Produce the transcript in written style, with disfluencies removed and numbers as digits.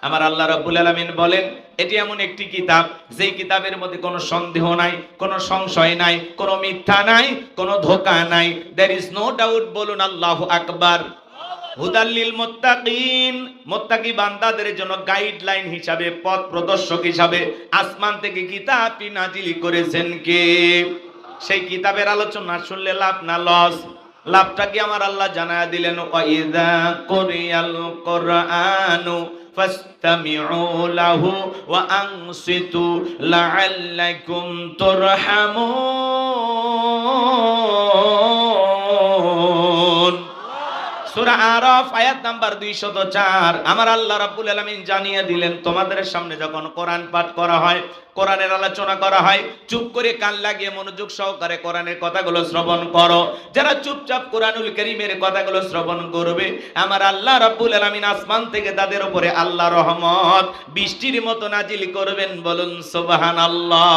আমার আল্লাহ রাব্বুল আলামিন বলেন এটি এমন একটি কিতাব যেই কিতাবের মধ্যে কোনো সন্দেহ নাই, কোনো সংশয় নাই, কোনো মিথ্যা নাই, কোনো ধোঁকা নাই। There is no doubt. বলুন আল্লাহু আকবার। হুদাল্লিল মুত্তাকিন, মুত্তাকি বান্দাদের জন্য গাইডলাইন হিসাবে, পথ প্রদর্শক হিসাবে আসমান থেকে কিতাবটি নাজিল করেছেন কে? সেই কিতাবের আলোচনা শুনলে লাভ না লস? লাভটা কি আমার আল্লাহ জানায়া দিলেন, ওয়াইযা কুরিয়াল কুরআনু ফাসতামিউ লাহু ওয়া আনসিতু লাআল্লাকুম তুরহামুন। সূরা আরাফ আয়াত নাম্বার 204। আমার আল্লাহ রাব্বুল আলামিন জানিয়ে দিলেন, তোমাদের সামনে যখন কোরআন পাঠ করা হয়, কোরআনের আলোচনা করা হয়, চুপ করে কান লাগিয়ে মনোযোগ সহকারে কোরআনের কথাগুলো শ্রবণ করো। যারা চুপচাপ কোরআনুল কারীমের কথাগুলো শ্রবণ করবে, আমার আল্লাহ রাব্বুল আলামিন আসমান থেকে তাদের উপরে আল্লাহর রহমত বৃষ্টির মতো নাজিল করবেন। বলুন সুবহানাল্লাহ।